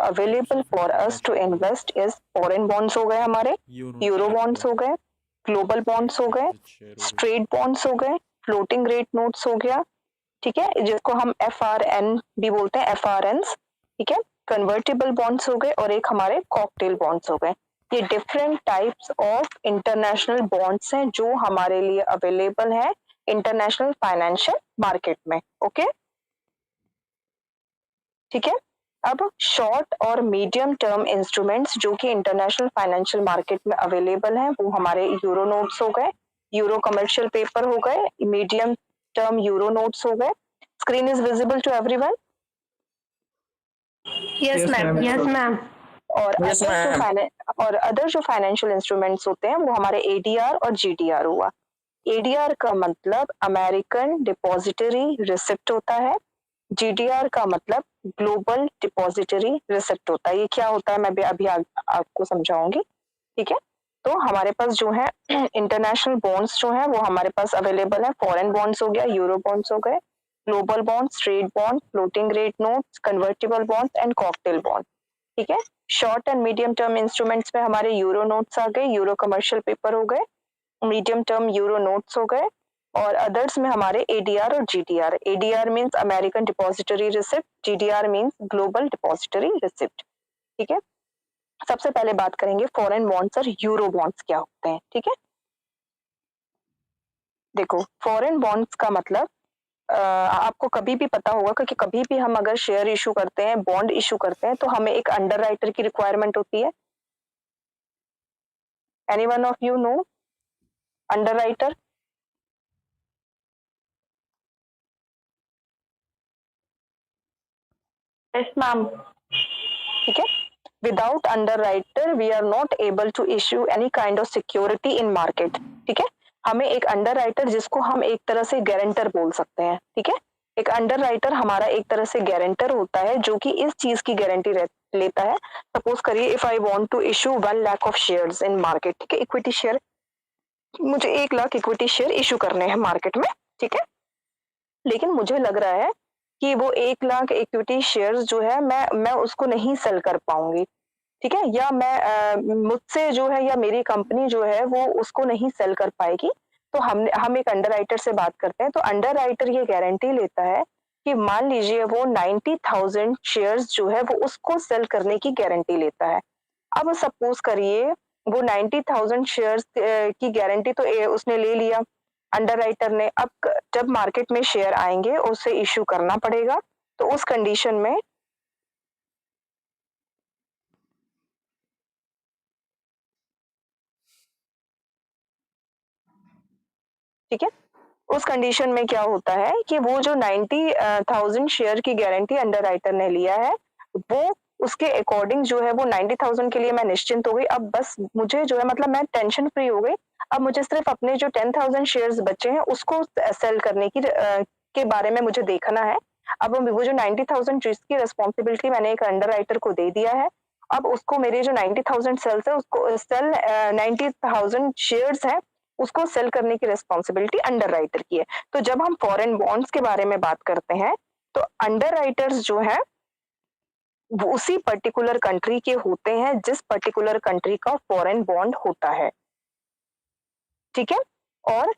Available for us to invest is foreign bonds हो गए हमारे, यूरो बॉन्ड्स हो गए, ग्लोबल बॉन्ड्स हो गए, स्ट्रेट बॉन्ड्स हो गए, फ्लोटिंग रेट नोट्स हो गया, ठीक है, जिसको हम FRN भी बोलते हैं, FRNs, ठीक है, कन्वर्टेबल बॉन्ड्स हो गए, और एक हमारे कॉकटेल बॉन्ड्स हो गए। ये different types of international bonds हैं जो हमारे लिए अवेलेबल है इंटरनेशनल फाइनेंशियल मार्केट में। ओके, ठीक है। अब शॉर्ट और मीडियम टर्म इंस्ट्रूमेंट्स जो कि इंटरनेशनल फाइनेंशियल मार्केट में अवेलेबल हैं वो हमारे यूरो नोट्स हो गए, यूरो कमर्शियल पेपर हो गए, मीडियम टर्म यूरो नोट्स हो गए। Screen is visible to everyone? Yes ma'am. Yes ma'am. और अदर जो फाइनेंशियल इंस्ट्रूमेंट्स होते हैं वो हमारे ADR और GDR हुआ। ADR का मतलब अमेरिकन डिपॉजिटरी रिसिप्ट होता है, GDR का मतलब ग्लोबल डिपॉजिटरी रिसिप्ट होता है। ये क्या होता है मैं भी अभी आपको समझाऊंगी, ठीक है। तो हमारे पास जो है इंटरनेशनल बॉन्ड्स जो है वो हमारे पास अवेलेबल है, फॉरेन बॉन्ड्स हो गया, यूरो बॉन्ड्स हो गए, global bond, straight bond, floating rate notes, convertible bonds and cocktail bond, ठीक है। Short and medium term instruments में हमारे यूरो नोट्स आ गए, यूरो कमर्शियल पेपर हो गए, मीडियम टर्म यूरो नोट्स हो गए, और अदर्स में हमारे ADR और GDR। ADR means American depository receipt, GDR means global depository receipt, ठीक है। सबसे पहले बात करेंगे फॉरेन बॉन्ड्स और यूरो बॉन्ड्स क्या होते हैं, ठीक है। देखो, फॉरेन बॉन्ड्स का मतलब आपको कभी भी पता होगा कि कभी भी हम अगर शेयर इशू करते हैं, बॉन्ड इशू करते हैं, तो हमें एक अंडर राइटर की रिक्वायरमेंट होती है। Any one of you know underwriter? Yes ma'am. ठीक है। Without underwriter we are not able to issue any kind of security in market, ठीक है। हमें एक अंडर राइटर, जिसको हम एक तरह से गारंटर बोल सकते हैं, ठीक है। एक अंडर राइटर हमारा एक तरह से गारंटर होता है जो कि इस चीज की गारंटी लेता है। सपोज करिए if I want to issue 1 lakh of shares in market, ठीक है, इक्विटी शेयर, मुझे 1 लाख इक्विटी शेयर इशू करने हैं मार्केट में, ठीक है। लेकिन मुझे लग रहा है कि वो 1 लाख इक्विटी शेयर्स जो है मैं उसको नहीं सेल कर पाऊंगी, ठीक है, या मैं मुझसे जो है या मेरी कंपनी जो है वो उसको नहीं सेल कर पाएगी। तो हम एक अंडर राइटर से बात करते हैं। तो अंडर राइटर ये गारंटी लेता है कि मान लीजिए वो 90,000 शेयर्स जो है वो उसको सेल करने की गारंटी लेता है। अब सपोज करिए वो 90,000 शेयर्स की गारंटी तो उसने ले लिया अंडर राइटर ने। अब जब मार्केट में शेयर आएंगे उसे इश्यू करना पड़ेगा। तो उस कंडीशन में ठीक है, उस कंडीशन में क्या होता है कि वो जो 90,000 शेयर की गारंटी अंडर राइटर ने लिया है वो उसके अकॉर्डिंग जो है वो 90,000 के लिए मैं निश्चिंत हो गई। अब बस मुझे जो है मतलब मैं टेंशन फ्री हो गई। अब मुझे सिर्फ अपने जो 10,000 शेयर्स बचे हैं उसको सेल करने की के बारे में मुझे देखना है। अब वो जो 90,000 जिसकी रिस्पॉन्सिबिलिटी मैंने एक अंडर राइटर को दे दिया है, अब उसको मेरे जो 90,000 सेल्स है उसको 90,000 शेयर्स है उसको सेल करने की रिस्पॉन्सिबिलिटी अंडर राइटर की है। तो जब हम फॉरेन बॉन्ड्स के बारे में बात करते हैं तो अंडर राइटर्स जो है वो उसी पर्टिकुलर कंट्री के होते हैं जिस पर्टिकुलर कंट्री का फॉरेन बॉन्ड होता है, ठीक है। और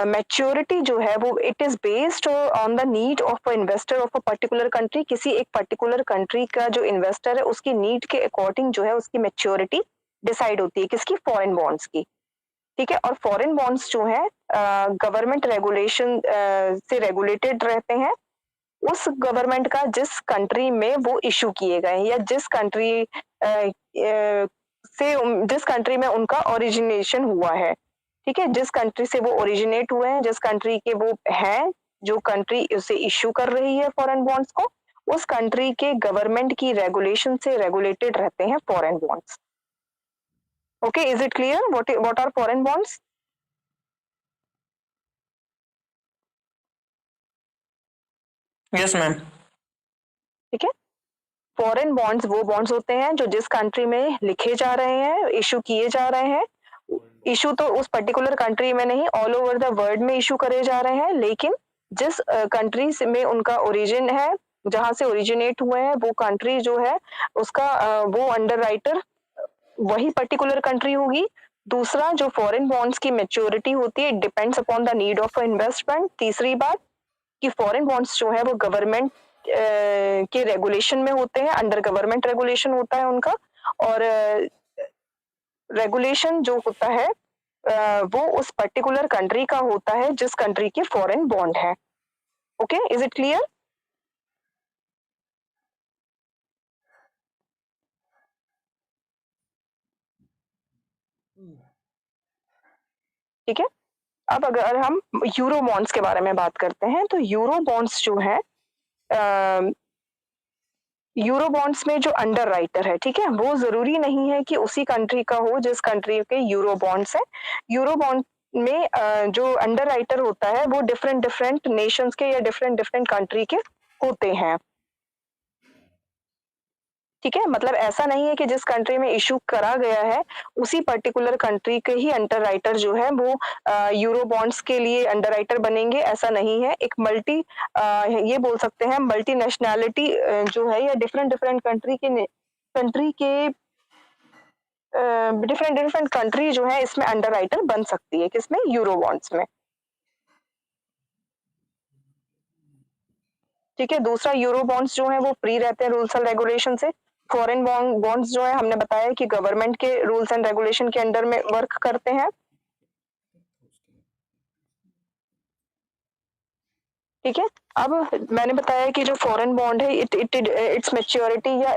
मैच्योरिटी जो है वो it is based on the need of investor of a particular country. किसी एक पर्टिकुलर कंट्री का जो इन्वेस्टर है उसकी नीड के अकॉर्डिंग जो है उसकी मैच्योरिटी डिसाइड होती है, किसकी? फॉरेन बॉन्ड्स की, ठीक है। और फॉरेन बॉन्ड्स जो है गवर्नमेंट रेगुलेशन से रेगुलेटेड रहते हैं उस गवर्नमेंट का जिस कंट्री में वो इशू किए गए या जिस कंट्री जिस कंट्री में उनका ओरिजिनेशन हुआ है, ठीक है, जिस कंट्री से वो ओरिजिनेट हुए हैं, जिस कंट्री के वो हैं, जो कंट्री उसे इशू कर रही है फॉरेन बॉन्ड्स को, उस कंट्री के गवर्नमेंट की रेगुलेशन से रेगुलेटेड रहते हैं foreign bonds. Okay, is it clear what are foreign bonds? Yes ma'am. ठीक है। फॉरेन बॉन्ड्स वो बॉन्ड्स होते हैं जो जिस कंट्री में लिखे जा रहे हैं, इशू किए जा रहे हैं, इशू तो उस पर्टिकुलर कंट्री में नहीं ऑल ओवर द वर्ल्ड में इशू करे जा रहे हैं, लेकिन जिस कंट्री में उनका ओरिजिन है जहाँ से ओरिजिनेट हुए हैं वो कंट्री जो है उसका वो अंडर राइटर वही पर्टिकुलर कंट्री होगी। दूसरा, जो फॉरेन बॉन्ड्स की मैच्योरिटी होती है, it depends upon the need of investment. तीसरी बात कि फॉरेन बॉन्ड्स जो है वो गवर्नमेंट के रेगुलेशन में होते हैं, अंडर गवर्नमेंट रेगुलेशन होता है उनका, और रेगुलेशन जो होता है वो उस पर्टिकुलर कंट्री का होता है जिस कंट्री की फॉरेन बॉन्ड है। Okay, is it clear? ठीक है। अब अगर हम यूरो बॉन्ड्स के बारे में बात करते हैं, तो यूरो बॉन्ड्स जो है यूरो बॉन्ड्स में जो अंडर राइटर है, ठीक है, वो जरूरी नहीं है कि उसी कंट्री का हो जिस कंट्री के यूरो बॉन्ड्स है। यूरो बॉन्ड में जो अंडर राइटर होता है वो डिफरेंट डिफरेंट नेशंस के या डिफरेंट डिफरेंट कंट्री के होते हैं। ठीक है, मतलब ऐसा नहीं है कि जिस कंट्री में इशू करा गया है उसी पर्टिकुलर कंट्री के ही अंडर राइटर जो है वो यूरो बॉन्ड्स के लिए अंडर राइटर बनेंगे, ऐसा नहीं है। एक ये बोल सकते हैं मल्टी नेशनैलिटी जो है या डिफरेंट डिफरेंट कंट्री के डिफरेंट डिफरेंट कंट्री जो है इसमें अंडर राइटर बन सकती है, किसमें? यूरो बॉन्ड्स में। ठीक है, दूसरा, यूरो बॉन्ड्स जो है वो फ्री रहते हैं रूल्स एंड रेगुलेशन से। फॉरेन बॉन्ड्स जो है हमने बताया कि गवर्नमेंट के रूल्स एंड रेगुलेशन के अंडर में वर्क करते हैं। ठीक है, अब मैंने बताया कि जो फॉरेन बॉन्ड है इट्स मैच्योरिटी या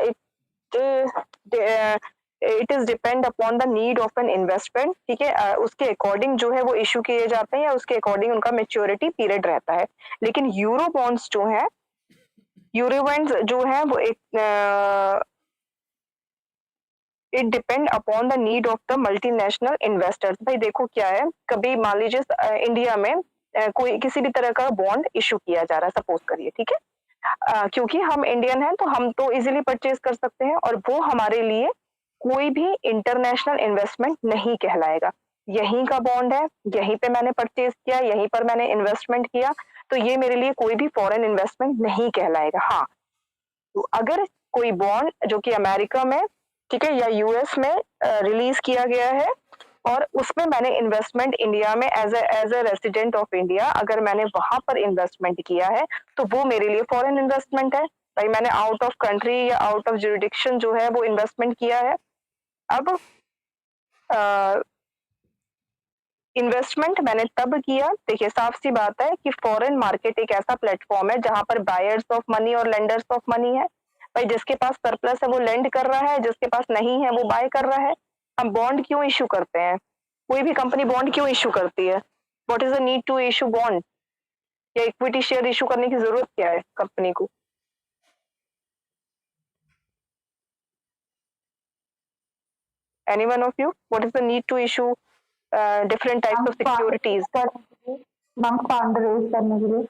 it is depend upon the need of an investment. ठीक है, उसके अकॉर्डिंग जो है वो इशू किए जाते हैं या उसके अकॉर्डिंग उनका मैच्योरिटी पीरियड रहता है। लेकिन यूरो बॉन्ड्स जो है वो एक it depend upon the need of the multinational investors. भाई देखो क्या है, कभी मान लीजिए इंडिया में कोई किसी भी तरह का बॉन्ड इशू किया जा रहा है, सपोज करिए, ठीक है, क्योंकि हम इंडियन हैं तो हम तो इजीली परचेज कर सकते हैं और वो हमारे लिए कोई भी इंटरनेशनल इन्वेस्टमेंट नहीं कहलाएगा। यहीं का बॉन्ड है, यहीं पे मैंने परचेज किया, यहीं पर मैंने इन्वेस्टमेंट किया, तो ये मेरे लिए कोई भी फॉरेन इन्वेस्टमेंट नहीं कहलाएगा। हाँ, तो अगर कोई बॉन्ड जो कि अमेरिका में, ठीक है, या यूएस में रिलीज किया गया है और उसमें मैंने इन्वेस्टमेंट इंडिया में as a resident of India अगर मैंने वहां पर इन्वेस्टमेंट किया है तो वो मेरे लिए फॉरेन इन्वेस्टमेंट है। भाई मैंने आउट ऑफ कंट्री या आउट ऑफ जुरिडिक्शन जो है वो इन्वेस्टमेंट किया है। अब इन्वेस्टमेंट मैंने तब किया, देखिए साफ सी बात है कि फॉरेन मार्केट एक ऐसा प्लेटफॉर्म है जहां पर बायर्स ऑफ मनी और लेंडर्स ऑफ मनी है। भाई जिसके पास सरप्लस है वो लेंड कर रहा है, जिसके पास नहीं है वो बाय कर रहा है। हम बॉन्ड क्यों इशू करते हैं? कोई भी कंपनी बॉन्ड क्यों इशू करती है? What is the need to issue bond? या इक्विटी शेयर इशू करने की जरूरत क्या है कंपनी को? Any one of you? What is the need to issue different types of securities? Fund raise करने के लिए।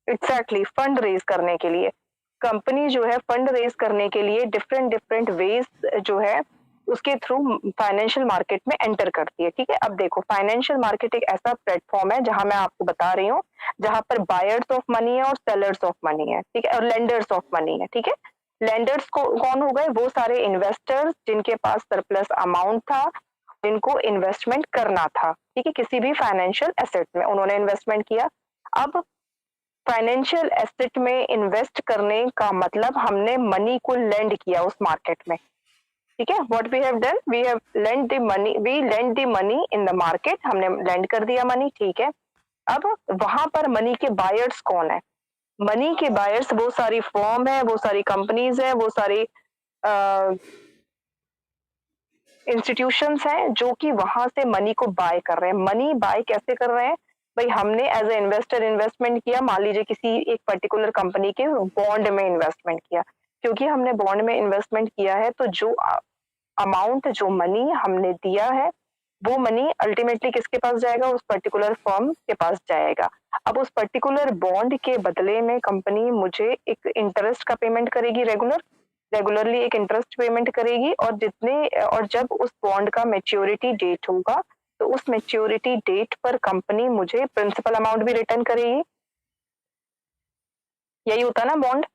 एग्जैक्टली, फंड रेज करने के लिए कंपनी जो है फंड रेज करने के लिए डिफरेंट डिफरेंट वेज जो है उसके थ्रू फाइनेंशियल मार्केट में एंटर करती है। ठीक है, अब देखो फाइनेंशियल मार्केट एक ऐसा प्लेटफॉर्म है जहां मैं आपको बता रही हूँ जहां पर बायर्स ऑफ मनी है और सेलर्स ऑफ मनी है, ठीक है, और लेंडर्स ऑफ मनी है। ठीक है, लेंडर्स को कौन हो गए? वो सारे इन्वेस्टर्स जिनके पास सरप्लस अमाउंट था, जिनको इन्वेस्टमेंट करना था, ठीक है, किसी भी फाइनेंशियल एसेट में उन्होंने इन्वेस्टमेंट किया। अब फाइनेंशियल एसेट में इन्वेस्ट करने का मतलब हमने मनी को लेंड किया उस मार्केट में। ठीक है, what we have done, we have lend the money, we lend the money in the market, हमने लेंड कर दिया मनी। ठीक है, अब वहां पर मनी के बायर्स कौन है? मनी के बायर्स वो सारी फर्म है, वो सारी कंपनीज है, वो सारी इंस्टीट्यूशंस हैं जो कि वहां से मनी को बाय कर रहे हैं। मनी बाय कैसे कर रहे हैं? भाई हमने एज ए इन्वेस्टर इन्वेस्टमेंट किया, मान लीजिए किसी एक पर्टिकुलर कंपनी के बॉन्ड में इन्वेस्टमेंट किया। क्योंकि हमने बॉन्ड में इन्वेस्टमेंट किया है तो जो अमाउंट, जो मनी हमने दिया है वो मनी अल्टीमेटली किसके पास जाएगा? उस पर्टिकुलर फर्म के पास जाएगा। अब उस पर्टिकुलर बॉन्ड के बदले में कंपनी मुझे एक इंटरेस्ट का पेमेंट करेगी, रेगुलरली एक इंटरेस्ट पेमेंट करेगी, और जब उस बॉन्ड का मैच्योरिटी डेट होगा तो उस मैच्योरिटी डेट पर कंपनी मुझे प्रिंसिपल अमाउंट भी रिटर्न करेगी। यही होता ना बॉन्ड?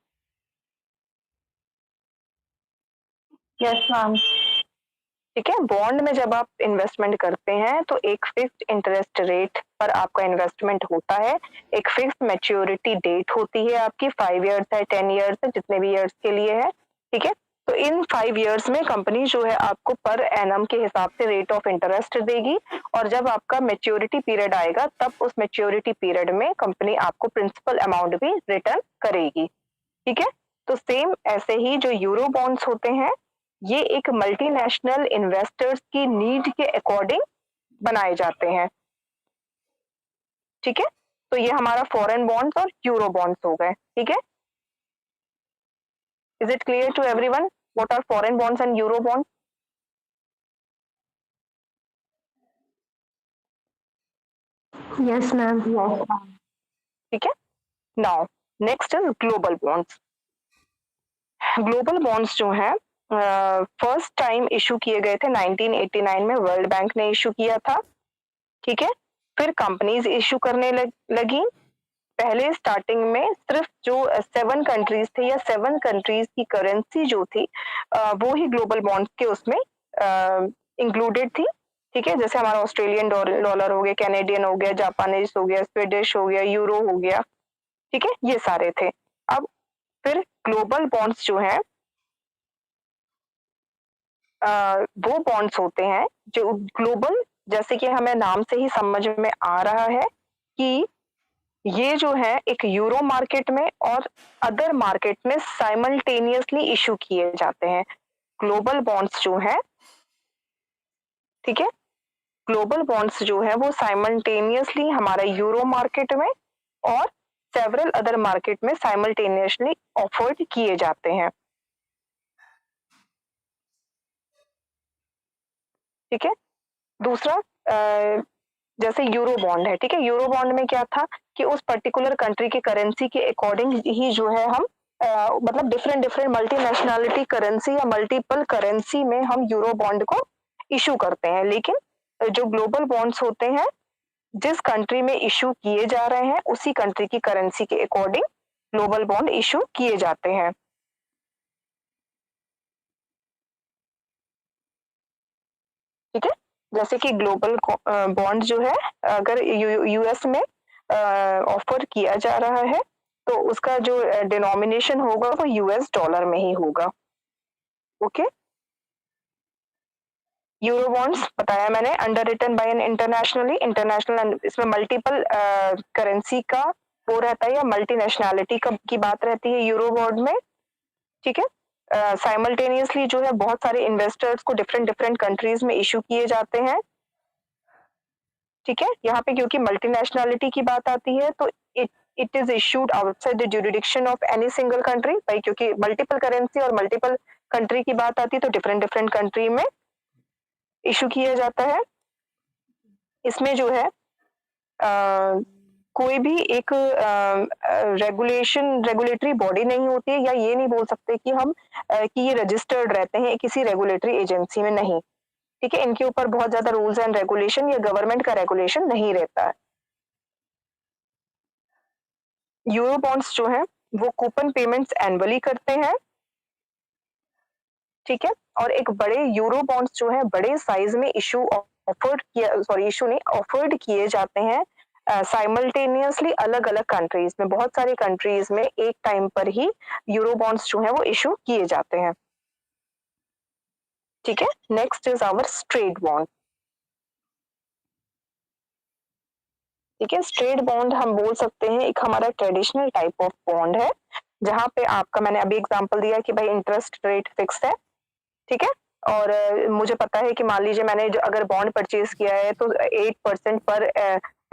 Yes ma'am. ठीक है, बॉन्ड में जब आप इन्वेस्टमेंट करते हैं तो एक फिक्स्ड इंटरेस्ट रेट पर आपका इन्वेस्टमेंट होता है, एक फिक्स्ड मैच्योरिटी डेट होती है आपकी, 5 ईयर्स है, 10 ईयर्स है, जितने भी ईयर्स के लिए है। ठीक है, तो इन 5 ईयर्स में कंपनी जो है आपको पर एनम के हिसाब से रेट ऑफ इंटरेस्ट देगी, और जब आपका मैच्योरिटी पीरियड आएगा तब उस मैच्योरिटी पीरियड में कंपनी आपको प्रिंसिपल अमाउंट भी रिटर्न करेगी। ठीक है, तो सेम ऐसे ही जो यूरो बॉन्ड्स होते हैं, ये एक मल्टीनेशनल इन्वेस्टर्स की नीड के अकॉर्डिंग बनाए जाते हैं। ठीक है, तो ये हमारा फॉरेन बॉन्ड्स और यूरो बॉन्ड्स हो गए। ठीक है, is it clear to everyone what are foreign bonds and euro bonds? Yes ma'am. Yes ma'am. ठीक है, now next is global bonds. Global bonds जो है फर्स्ट टाइम इशू किए गए थे 1989 में, वर्ल्ड बैंक ने इशू किया था। ठीक है, फिर कंपनीज इशू करने लगी। पहले स्टार्टिंग में सिर्फ जो 7 कंट्रीज थे या 7 कंट्रीज की करेंसी जो थी वो ही ग्लोबल बॉन्ड्स के उसमें इंक्लूडेड थी। ठीक है, जैसे हमारा ऑस्ट्रेलियन डॉलर हो गया, कैनेडियन हो गया, जापानीज हो गया, स्वीडिश हो गया, यूरो हो गया। ठीक है, ये सारे थे। अब फिर ग्लोबल बॉन्ड्स जो है वो बॉन्ड्स होते हैं जो ग्लोबल, जैसे कि हमें नाम से ही समझ में आ रहा है कि ये जो है एक यूरो मार्केट में और अदर मार्केट में साइमल्टेनियसली इशू किए जाते हैं। ग्लोबल बॉन्ड्स जो है, ठीक है, ग्लोबल बॉन्ड्स जो है वो साइमल्टेनियसली हमारा यूरो मार्केट में और सेवरल अदर मार्केट में साइमल्टेनियसली ऑफर्ड किए जाते हैं। ठीक है, दूसरा जैसे यूरो बॉन्ड है। ठीक है, यूरो बॉन्ड में क्या था कि उस पर्टिकुलर कंट्री की करेंसी के अकॉर्डिंग ही जो है हम मतलब डिफरेंट डिफरेंट मल्टीनेशनलिटी करेंसी या मल्टीपल करेंसी में हम यूरो बॉन्ड को इशू करते हैं। लेकिन जो ग्लोबल बॉन्ड्स होते हैं, जिस कंट्री में इशू किए जा रहे हैं उसी कंट्री की करेंसी के अकॉर्डिंग ग्लोबल बॉन्ड इशू किए जाते हैं। ठीक है, जैसे कि ग्लोबल बॉन्ड जो है अगर यूएस में ऑफर किया जा रहा है तो उसका जो डिनोमिनेशन होगा वो यूएस डॉलर में ही होगा। ओके, यूरो बॉन्ड्स बताया मैंने, underwritten by an international, इसमें मल्टीपल करेंसी का वो रहता है या मल्टीनेशनलिटी की बात रहती है यूरो बॉन्ड में। ठीक है, साइमल्टेनियसली जो है बहुत सारे इन्वेस्टर्स को डिफरेंट डिफरेंट कंट्रीज में इशू किए जाते हैं। ठीक है, यहाँ पे क्योंकि मल्टीनेशनलिटी की बात आती है तो it is issued outside the jurisdiction of any single country, भाई क्योंकि मल्टीपल करेंसी और मल्टीपल कंट्री की बात आती है तो डिफरेंट डिफरेंट कंट्री में इशू किया जाता है। इसमें जो है कोई भी एक रेगुलेटरी बॉडी नहीं होती है, या ये नहीं बोल सकते कि हम कि ये रजिस्टर्ड रहते हैं किसी रेगुलेटरी एजेंसी में, नहीं। ठीक है, इनके ऊपर बहुत ज्यादा रूल्स एंड रेगुलेशन या गवर्नमेंट का रेगुलेशन नहीं रहता है। यूरो बॉन्ड्स जो है वो कूपन पेमेंट्स एनुअली करते हैं। ठीक है, और एक बड़े यूरो बॉन्ड्स जो है बड़े साइज में इशू नहीं ऑफर्ड किए जाते हैं साइमल्टेनियसली अलग अलग कंट्रीज में, बहुत सारी कंट्रीज में एक टाइम पर ही यूरो बॉन्ड्स जो है वो इशू किए जाते हैं। ठीक है, next is hour straight bond. ठीक है, स्ट्रेट बॉन्ड हम बोल सकते हैं एक हमारा ट्रेडिशनल टाइप ऑफ बॉन्ड है, जहां पे आपका, मैंने अभी एग्जांपल दिया कि भाई इंटरेस्ट रेट फिक्स है। ठीक है, और मुझे पता है कि मान लीजिए मैंने जो अगर बॉन्ड परचेज किया है तो 8% पर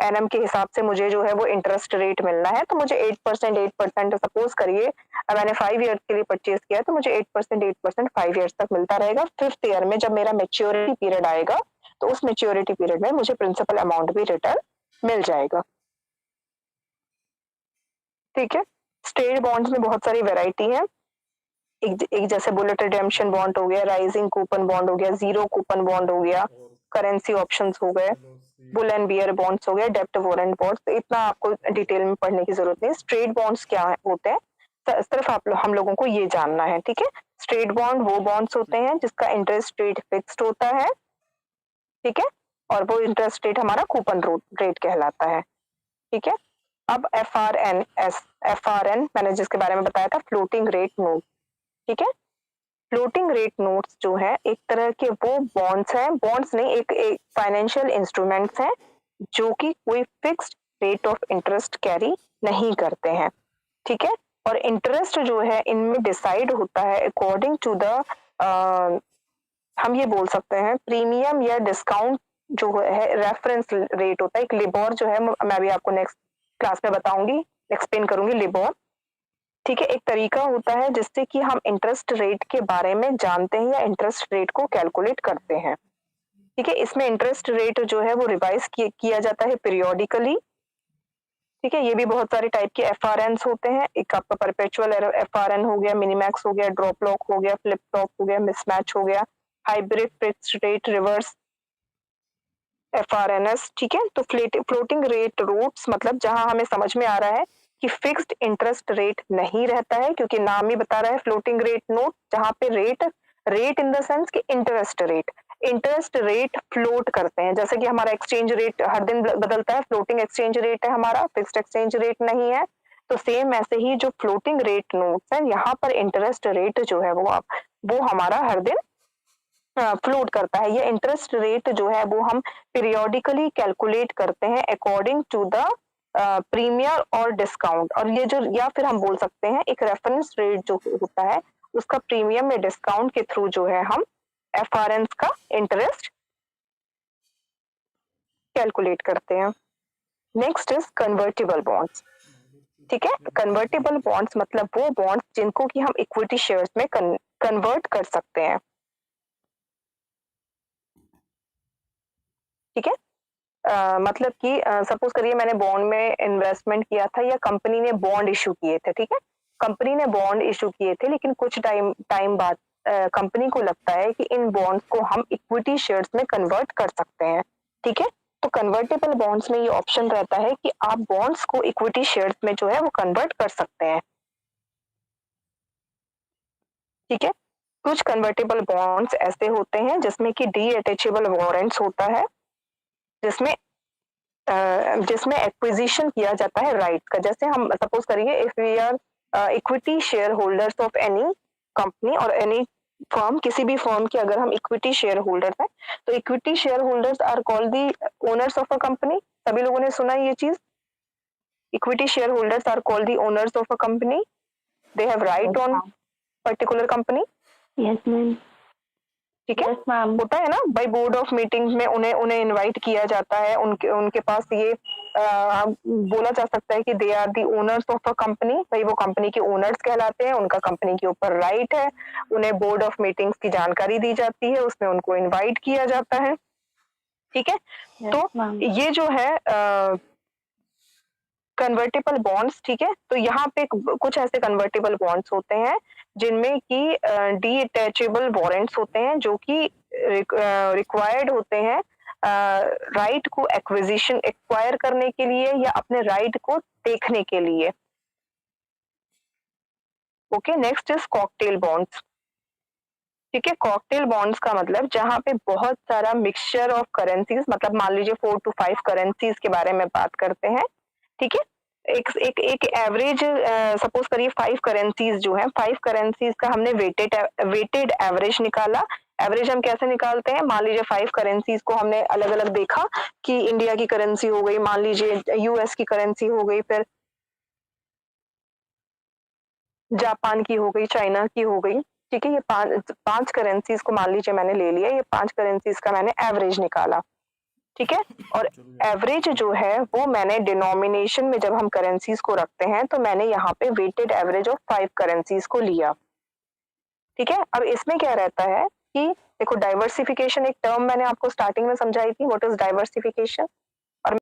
एनएम के हिसाब से मुझे जो है वो इंटरेस्ट रेट मिलना है, तो मुझे 8% सपोज करिए मैंने 5 ईयर्स के लिए परचेज किया है तो मुझे 8% 5 ईयर्स तक मिलता रहेगा। 5th ईयर में जब मेरा मेच्योरिटी पीरियड आएगा तो उस मेच्योरिटी पीरियड में मुझे प्रिंसिपल अमाउंट भी रिटर्न मिल जाएगा। ठीक है, स्ट्रेट बॉन्ड्स में बहुत सारी वेराइटी है। एक जैसे बुलेट रिडेम्पशन बॉन्ड हो गया, राइजिंग कूपन बॉन्ड हो गया, जीरो कूपन बॉन्ड हो गया, करेंसी ऑप्शंस हो गए, बुल एंड बियर बॉन्ड्स हो गए, डेप्ट वारंट बॉन्ड्स। तो इतना आपको डिटेल में पढ़ने की जरूरत नहीं। स्ट्रेट बॉन्ड्स क्या होते हैं सिर्फ हम लोगों को ये जानना है। ठीक है, स्ट्रेट बॉन्ड वो बॉन्ड्स होते हैं जिसका इंटरेस्ट रेट फिक्स्ड होता है, ठीक है, और वो इंटरेस्ट रेट हमारा कूपन रेट कहलाता है, ठीक है। अब FRN मैंने जिसके बारे में बताया था, फ्लोटिंग रेट नोट, ठीक है। फ्लोटिंग रेट नोट्स जो है एक तरह के वो बॉन्ड्स हैं, बॉन्ड्स नहीं, एक फाइनेंशियल इंस्ट्रूमेंट्स हैं जो कि कोई fixed rate of interest carry नहीं करते हैं, ठीक है। और इंटरेस्ट जो है इनमें डिसाइड होता है अकॉर्डिंग टू द, हम ये बोल सकते हैं प्रीमियम या डिस्काउंट जो है रेफरेंस रेट होता है। एक लिबोर जो है, मैं भी आपको नेक्स्ट क्लास में बताऊंगी, एक्सप्लेन करूंगी लिबोर, ठीक है। एक तरीका होता है जिससे कि हम इंटरेस्ट रेट के बारे में जानते हैं या इंटरेस्ट रेट को कैलकुलेट करते हैं, ठीक है। इसमें इंटरेस्ट रेट जो है वो रिवाइज किया जाता है पीरियोडिकली, ठीक है। ये भी बहुत सारे टाइप के FRNs होते हैं। एक आपका परपेचुअल FRN हो गया, मिनीमैक्स हो गया, ड्रॉप लॉक हो गया, फ्लिप फ्लॉप हो गया, मिसमैच हो गया, hybrid fixed rate, reverse FRNS, ठीक है। तो फ्लोटिंग रेट नोट्स मतलब जहां हमें समझ में आ रहा है कि फिक्स्ड इंटरेस्ट रेट नहीं रहता है, क्योंकि नाम ही बता रहा है फ्लोटिंग रेट नोट, जहां पे रेट इन द सेंस कि इंटरेस्ट रेट फ्लोट करते हैं, जैसे कि हमारा एक्सचेंज रेट हर दिन बदलता है, फ्लोटिंग एक्सचेंज रेट है हमारा, फिक्स्ड एक्सचेंज रेट नहीं है। तो सेम ऐसे ही जो फ्लोटिंग रेट नोट्स है, यहाँ पर इंटरेस्ट रेट जो है वो हमारा हर दिन फ्लोट करता है। ये इंटरेस्ट रेट जो है वो हम पीरियोडिकली कैलकुलेट करते हैं अकॉर्डिंग टू द प्रीमियम और डिस्काउंट, और ये जो, या फिर हम बोल सकते हैं एक रेफरेंस रेट जो होता है उसका प्रीमियम या डिस्काउंट के थ्रू जो है हम FRNs का इंटरेस्ट कैलकुलेट करते हैं। नेक्स्ट इज कन्वर्टेबल बॉन्ड्स, ठीक है। कन्वर्टेबल बॉन्ड्स मतलब वो बॉन्ड्स जिनको कि हम इक्विटी शेयर्स में कन्वर्ट कर सकते हैं, ठीक है। मतलब कि सपोज करिए मैंने बॉन्ड में इन्वेस्टमेंट किया था या कंपनी ने बॉन्ड इशू किए थे, ठीक है। कंपनी ने बॉन्ड इशू किए थे, लेकिन कुछ टाइम बाद कंपनी को लगता है कि इन बॉन्ड्स को हम इक्विटी शेयर्स में कन्वर्ट कर सकते हैं, ठीक है। तो कन्वर्टेबल बॉन्ड्स में ये ऑप्शन रहता है कि आप बॉन्ड्स को इक्विटी शेयर्स में जो है वो कन्वर्ट कर सकते हैं, ठीक है। कुछ कन्वर्टेबल बॉन्ड्स ऐसे होते हैं जिसमें कि डी अटैचेबल वारंट्स होता है, जिसमें एक्विजिशन किया जाता है राइट का। जैसे हम सपोज करिए if we are equity shareholders of any company और एनी फर्म, किसी भी फर्म के अगर हम इक्विटी शेयर होल्डर्स हैं, तो equity shareholders are called the owners of a company. सभी लोगों ने सुना ये चीज, equity shareholders are called the owners of a company, they have right on particular company. Yes ma'am, ठीक है, यस मैम, होता है ना, बाई बोर्ड ऑफ मीटिंग्स में उन्हें इनवाइट किया जाता है, उनके पास ये बोला जा सकता है कि they are the owners of a company, भाई वो कंपनी के ओनर्स कहलाते हैं, उनका कंपनी के ऊपर राइट है, उन्हें बोर्ड ऑफ मीटिंग्स की जानकारी दी जाती है, उसमें उनको इनवाइट किया जाता है, ठीक है। तो ये जो है कन्वर्टेबल बॉन्ड्स, ठीक है। तो यहाँ पे कुछ ऐसे कन्वर्टेबल बॉन्ड्स होते हैं जिनमें कि डी अटैचेबल वारंट्स होते हैं जो कि रिक्वायर्ड होते हैं राइट को एक्वायर करने के लिए या अपने राइट को देखने के लिए। Okay, next is cocktail bonds, ठीक है। कॉकटेल बॉन्ड्स का मतलब जहां पे बहुत सारा मिक्सचर ऑफ करेंसीज, मतलब मान लीजिए 4 to 5 करेंसीज के बारे में बात करते हैं, ठीक है। एक एवरेज सपोज करिए 5 करेंसीज जो है, 5 करेंसीज का हमने वेटेड एवरेज निकाला। एवरेज हम कैसे निकालते हैं, मान लीजिए 5 करेंसीज को हमने अलग अलग देखा कि इंडिया की करेंसी हो गई, मान लीजिए US की करेंसी हो गई, फिर जापान की हो गई, चाइना की हो गई, ठीक है। ये पांच करेंसीज को मान लीजिए मैंने ले लिया, ये 5 करेंसीज का मैंने एवरेज निकाला, ठीक है। और एवरेज जो है वो मैंने डिनोमिनेशन में जब हम करेंसीज को रखते हैं तो मैंने यहाँ पे वेटेड एवरेज ऑफ 5 करेंसीज को लिया, ठीक है। अब इसमें क्या रहता है कि देखो डाइवर्सिफिकेशन एक टर्म मैंने आपको स्टार्टिंग में समझाई थी, व्हाट इज डाइवर्सिफिकेशन।